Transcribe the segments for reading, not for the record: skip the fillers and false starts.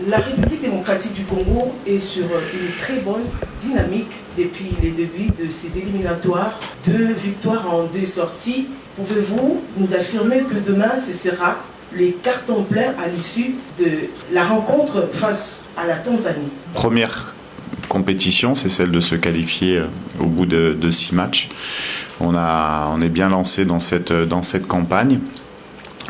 La République démocratique du Congo est sur une très bonne dynamique depuis les débuts de ces éliminatoires. 2 victoires en 2 sorties. Pouvez-vous nous affirmer que demain, ce sera les cartons pleins à l'issue de la rencontre face à la Tanzanie? Première compétition, c'est celle de se qualifier au bout de 6 matchs. On est bien lancé dans cette campagne.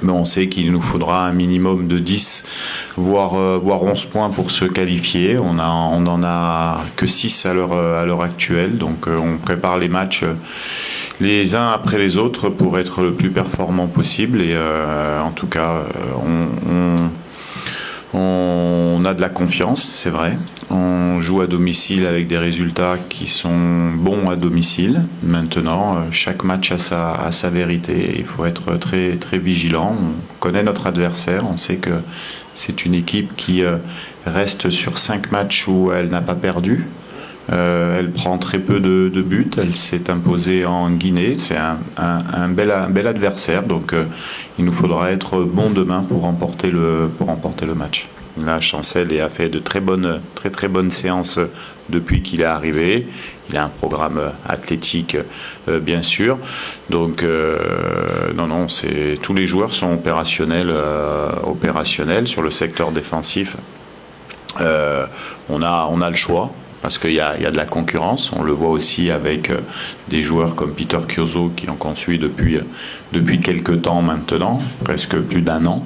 Mais on sait qu'il nous faudra un minimum de 10, voire 11 points pour se qualifier. On n'en a que 6 à l'heure actuelle. Donc on prépare les matchs les uns après les autres pour être le plus performant possible. Et en tout cas, on a de la confiance, c'est vrai. On joue à domicile avec des résultats qui sont bons à domicile. Maintenant, chaque match a sa vérité. Il faut être très, très vigilant. On connaît notre adversaire. On sait que c'est une équipe qui reste sur 5 matchs où elle n'a pas perdu. Elle prend très peu de buts. Elle s'est imposée en Guinée. C'est un bel adversaire. Donc, il nous faudra être bon demain pour remporter le match. Là, Chancel a fait de très bonnes séances depuis qu'il est arrivé. Il a un programme athlétique, bien sûr. Donc, non, tous les joueurs sont opérationnels sur le secteur défensif. On a le choix. Parce qu'il y a de la concurrence. On le voit aussi avec des joueurs comme Peter Kyozo qui ont construit depuis quelques temps maintenant, presque plus d'1 an,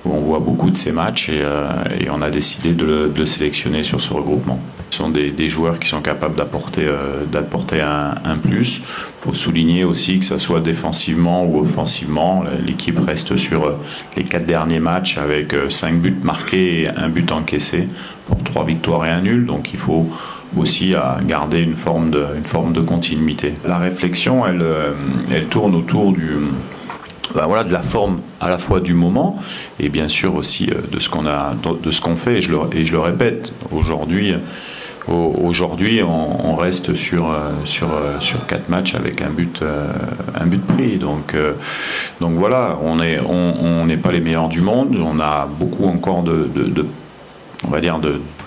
où on voit beaucoup de ces matchs et on a décidé de le sélectionner sur ce regroupement. Ce sont des joueurs qui sont capables d'apporter un plus. Il faut souligner aussi que ça soit défensivement ou offensivement, l'équipe reste sur les 4 derniers matchs avec 5 buts marqués et 1 but encaissé pour 3 victoires et 1 nul. Donc il faut aussi garder une forme de continuité. La réflexion, elle tourne autour de la forme à la fois du moment et bien sûr aussi de ce qu'on fait. Et je le répète, aujourd'hui, on reste sur 4 matchs avec un but pris. Donc voilà, on n'est pas les meilleurs du monde. On a beaucoup encore de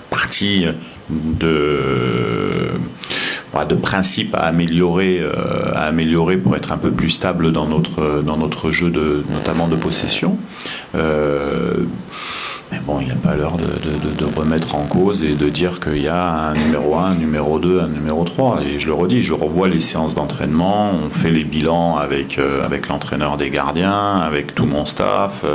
parties de principes à améliorer pour être un peu plus stable dans notre jeu notamment de possession. Mais bon, il n'y a pas l'heure de remettre en cause et de dire qu'il y a un numéro 1, un numéro 2, un numéro 3. Et je le redis, je revois les séances d'entraînement, on fait les bilans avec l'entraîneur des gardiens, avec tout mon staff.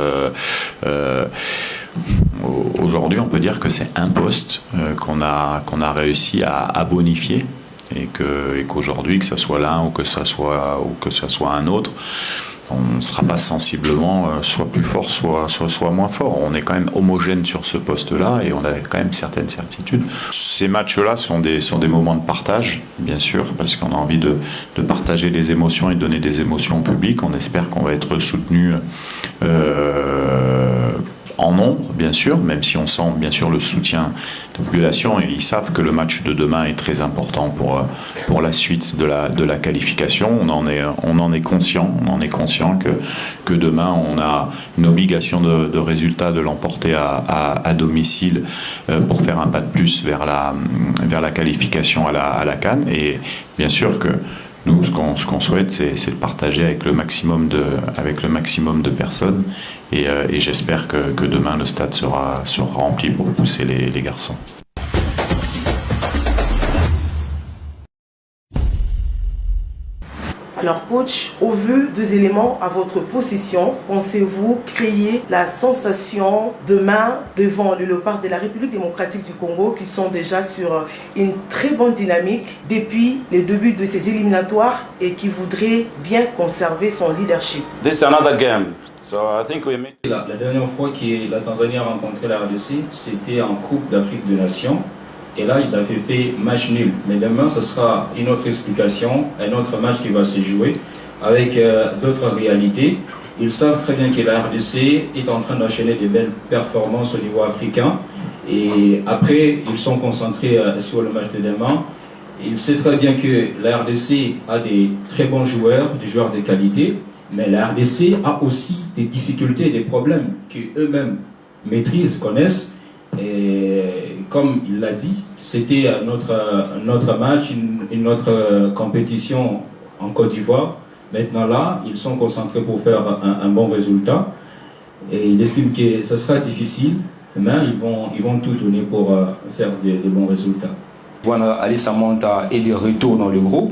Aujourd'hui, on peut dire que c'est un poste qu'on a réussi à bonifier et qu'aujourd'hui, que ce soit l'un ou que ce soit un autre, on ne sera pas sensiblement soit plus fort, soit moins fort. On est quand même homogène sur ce poste-là et on a quand même certaines certitudes. Ces matchs-là sont des moments de partage, bien sûr, parce qu'on a envie de partager les émotions et de donner des émotions au public. On espère qu'on va être soutenu en nombre, bien sûr, même si on sent bien sûr le soutien de la population, et ils savent que le match de demain est très important pour la suite de la qualification. On en est conscient que demain on a une obligation de résultat de l'emporter à domicile pour faire un pas de plus vers la qualification à la CAN. Et bien sûr que nous, ce qu'on souhaite, c'est de partager avec le maximum de personnes. Et j'espère que demain, le stade sera rempli pour pousser les garçons. Alors coach, au vu des éléments à votre possession, pensez-vous créer la sensation demain devant le Léopard de la République démocratique du Congo qui sont déjà sur une très bonne dynamique depuis le début de ces éliminatoires et qui voudrait bien conserver son leadership? This is another game. So I think we made... La dernière fois que la Tanzanie a rencontré la RDC, c'était en Coupe d'Afrique des Nations. Et là, ils avaient fait match nul. Mais demain, ce sera une autre explication, un autre match qui va se jouer avec d'autres réalités. Ils savent très bien que la RDC est en train d'enchaîner des belles performances au niveau africain. Et après, ils sont concentrés sur le match de demain. Ils savent très bien que la RDC a des très bons joueurs, des joueurs de qualité. Mais la RDC a aussi des difficultés, des problèmes qu'eux-mêmes maîtrisent, connaissent. Et comme il l'a dit, c'était notre match, une autre compétition en Côte d'Ivoire. Maintenant là, ils sont concentrés pour faire un bon résultat. Et il estime que ce sera difficile, mais ils vont tout donner pour faire de bons résultats. Bwana Alissa Manta est de retour dans le groupe,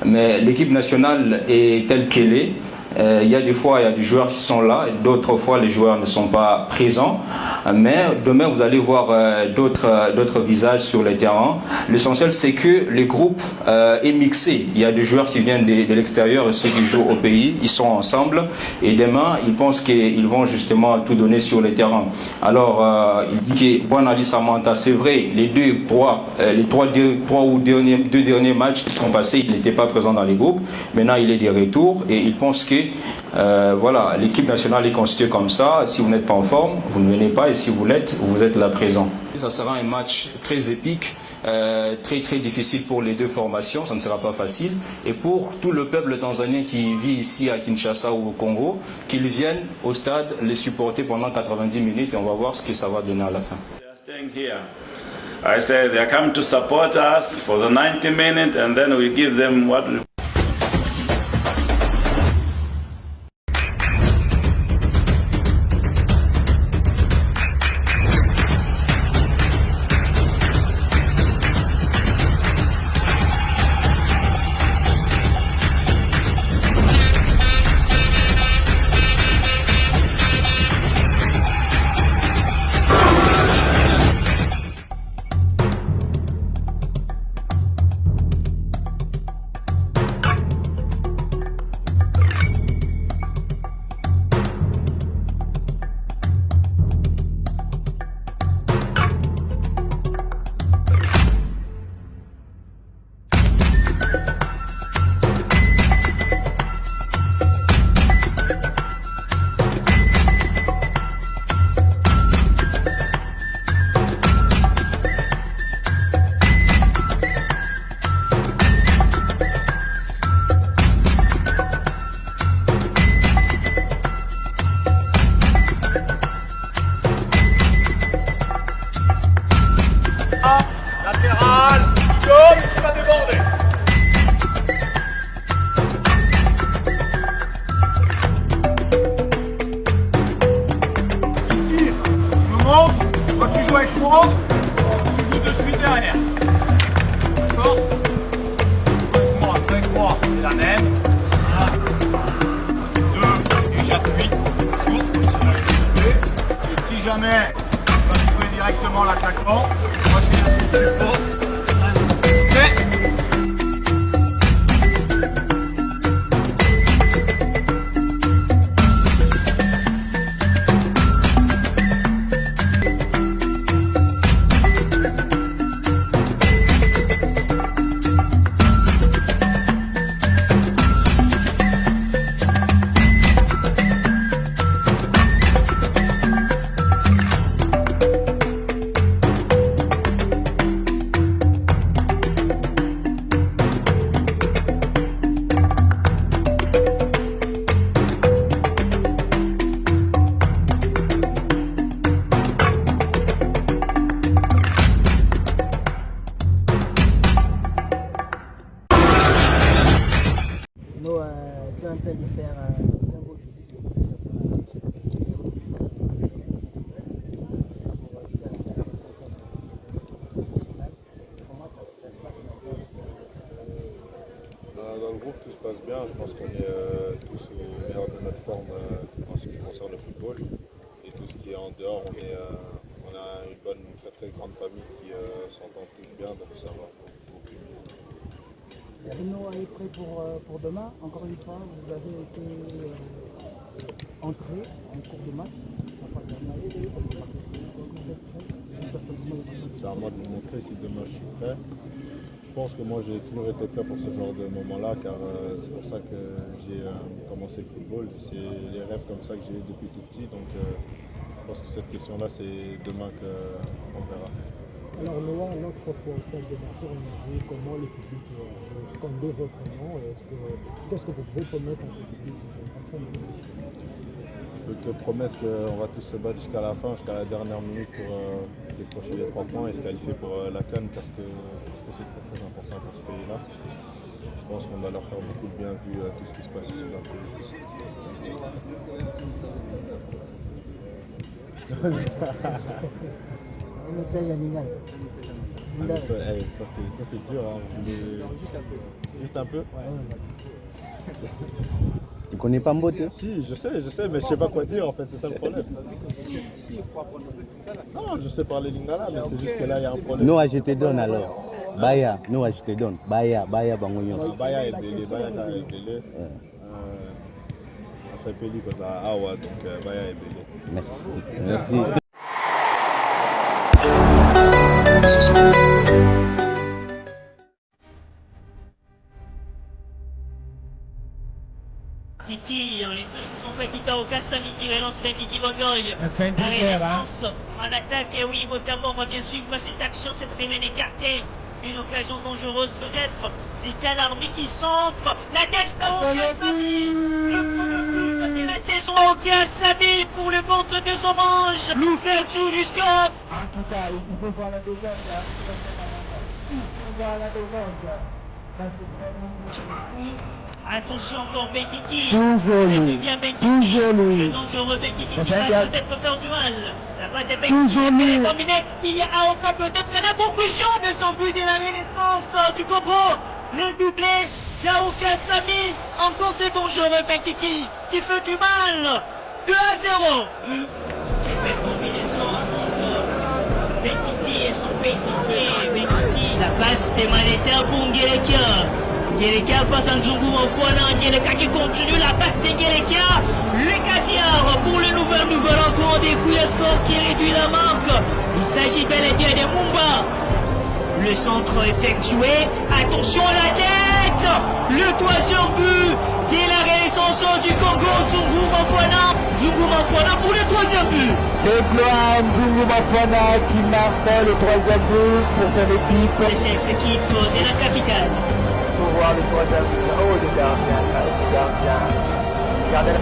mais l'équipe nationale est telle qu'elle est. Il y a des fois, il y a des joueurs qui sont là, et d'autres fois, les joueurs ne sont pas présents. Mais demain, vous allez voir d'autres visages sur le terrain. L'essentiel, c'est que le groupe est mixé. Il y a des joueurs qui viennent de l'extérieur et ceux qui jouent au pays. Ils sont ensemble. Et demain, ils pensent qu'ils vont justement tout donner sur le terrain. Alors, il dit que Bwana Alissa Manta, c'est vrai, les deux derniers matchs qui sont passés, il n'était pas présent dans les groupes. Maintenant, il est de retour et il pense que voilà, l'équipe nationale est constituée comme ça. Si vous n'êtes pas en forme, vous ne venez pas, et si vous l'êtes, vous êtes là présent. Ça sera un match très épique, très difficile pour les deux formations, ça ne sera pas facile. Et pour tout le peuple tanzanien qui vit ici à Kinshasa ou au Congo, qu'ils viennent au stade les supporter pendant 90 minutes et on va voir ce que ça va donner à la fin. I say they come to support us for the 90 minutes and then we give them what we avec moi, tu joues de suite derrière. D'accord? Avec moi, c'est la même. 1, 2, et j'appuie. Toujours, et si jamais tu vas trouver directement l'attaquant, moi je viens sur le support. Ok? Tu es en train de faire un beau Comment ça se passe dans le groupe, tout se passe bien. Je pense qu'on est tous au meilleur de notre forme en ce qui concerne le football. Et tout ce qui est en dehors, on a une très grande famille qui s'entend tous bien, donc ça va beaucoup mieux. Bruno est prêt pour demain. Encore une fois, vous avez été entré en cours de match. C'est à moi de vous montrer si demain je suis prêt. Je pense que moi j'ai toujours été prêt pour ce genre de moment-là, car c'est pour ça que j'ai commencé le football. C'est les rêves comme ça que j'ai eu depuis tout petit. Donc je pense que cette question-là, c'est demain qu'on verra. Alors Noah, l'autre fois au stade de Martyr, on a vu comment le public scandait votre nom. Qu'est-ce que vous pouvez promettre à ce public? peux te promettre qu'on va tous se battre jusqu'à la fin, jusqu'à la dernière minute pour décrocher les 3 points et se qualifier pour la CAN parce que c'est très très important pour ce pays-là. Je pense qu'on va leur faire beaucoup de bien vu tout ce qui se passe sur la politique. Ça c'est dur, hein. Juste un peu. Tu connais pas Mbote? Si, je sais, mais je sais pas quoi dire en fait, c'est ça le problème. Non, je sais parler lingala, mais c'est juste que là il y a un problème. Nous, je te donne alors. Baya, nous, je te donne. Baya, bangonyon. Baya est belé, Baya est belé. On s'appelle comme ça, Awa, donc Baya est belé. Merci. Merci. Kiki, son petit Kassami qui relance vers Kiki Bogoy. La Renaissance en attaque, et oui, notamment, on va bien suivre cette action, cette féminin écartée. Une occasion dangereuse peut-être. C'est Calarmi qui centre. La tête Kassami. Le but de la saison Kassami pour le compte de Orange. L'ouverture du score. En tout cas, il faut voir la deuxième. Il faut voir la deuxième. Parce que attention encore Bekiki. Toujours lui. Toujours lui. Le dangereux Bekiki qui va peut-être faire du mal. La balle de Bekiki toujours lui. Terminé. Il y a encore peut-être la conclusion de son but de la Renaissance. Tu comprends? Le doublé d'Aoka Sami. Encore ce dangereux Bekiki qui fait du mal. 2-0. Quelle belle combinaison entre Bekiki et son Bekiki. La passe des Manétaires pour Ngeleka. Ngeleka face à Nzungu Mafwana, Ngeleka qui continue la passe de Ngeleka. Le caviar pour le nouvel encore des Kouya Sport qui réduit la marque. Il s'agit bel et bien de Mumba. Le centre effectué. Attention à la tête. Le troisième but de la Renaissance du Congo. Nzungu Mafwana. Nzungu Mafwana pour le troisième but. c'est Gloire Nzungu Mafwana qui marque le troisième but pour son équipe. De cette équipe de la capitale. Pour voir le troisième but. Oh, le gardien, ça, le gardien. Regardez la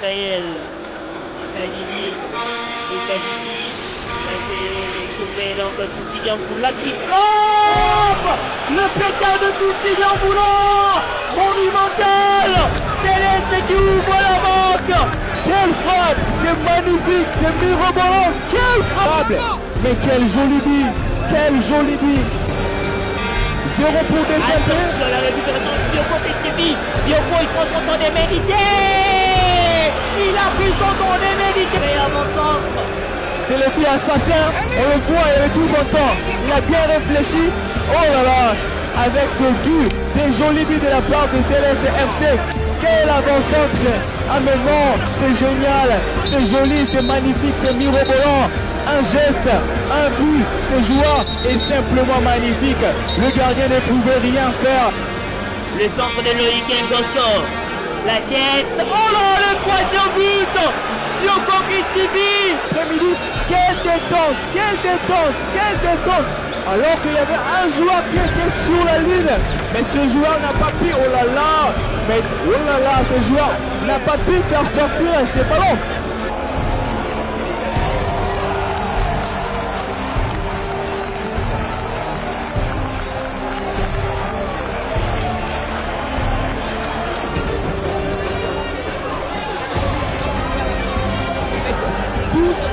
Gaël, Kadini, c'est coupé donc Toutilian Boula qui frappe. Le pétard de Toutilian Boula, monumental. Céleste qui ouvre la marque. Quelle frappe! C'est magnifique, c'est mirobolante! Quelle frappe! Mais quel joli but! Quel joli but! 0 pour des Attention à la récupération de Bioko Fessibi. Bioko il prend son temps de méditer. Il a pris son temps de méditer. Et avant-centre. C'est le but assassin, on le voit, il avait tout son temps. Il a bien réfléchi. Oh là là! Avec le but, des jolis buts de la part de Céleste FC. Quel avant-centre! Ah mais non, c'est génial, c'est joli, c'est magnifique, c'est mirobolant. Un geste, un but, c'est joie et simplement magnifique. Le gardien ne pouvait rien faire. Le centre de Loïc Ngosso. La tête. Oh là, le troisième but. Bioko Christivi. Quelle détente, quelle détente, quelle détente. Alors qu'il y avait un joueur qui était sur la ligne. Mais ce joueur n'a pas pu, oh là là. Mais oh là là, ce joueur n'a pas pu faire sortir ses ballons.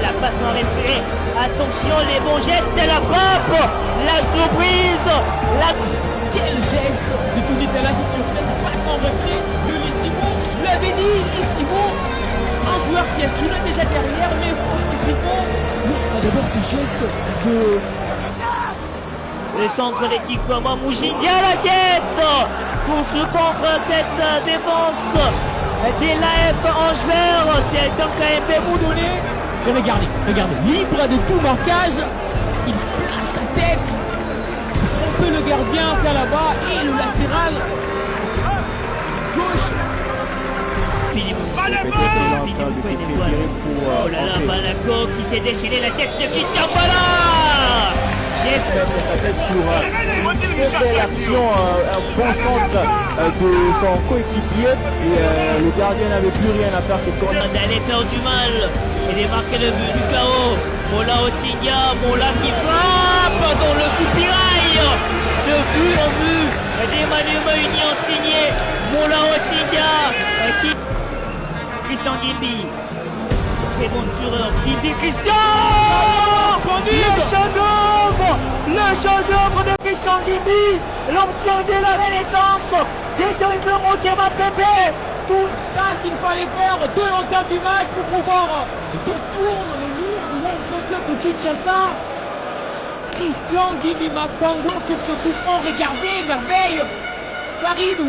La passe en référé. Attention, les bons gestes, la frappe, la surprise, la quel geste de Tony Dallas sur cette passe en retrait de Lissimo. Je l'avais dit, Lissimo, un joueur qui a su là déjà derrière, mais offensivement, d'abord ce geste de... Le centre d'équipe Moujinga à la tête pour surprendre cette défense des l'AF Angevert. C'est un KMB Moudonné. Et regardez, libre de tout marquage, il place sa tête, il trompe le gardien Kalaba et le latéral gauche. Oh là là, Balago qui s'est déchiré la tête de Kitambala. Sa tête sur une belle action, un bon centre de son coéquipier et le gardien n'avait plus rien à faire que corner. D'aller faire du mal et de marquer le but du chaos. Mola Otinga, Mola qui frappe dans le soupirail. Ce but en but d'Emmanuel Meunier signé Mola Otinga qui... Christian Gimbi. Très bon tireur. Gimbi Christian. Le chef-d'œuvre de Christian Gimbi, l'ancien de la Renaissance, des Motema Pepe. Tout ça qu'il fallait faire de l'entame du match pour pouvoir détourner le mur de l'ancien club de Kinshasa. Christian Gimbi Mapango, qu'est-ce que vous font regarder, merveille. Farid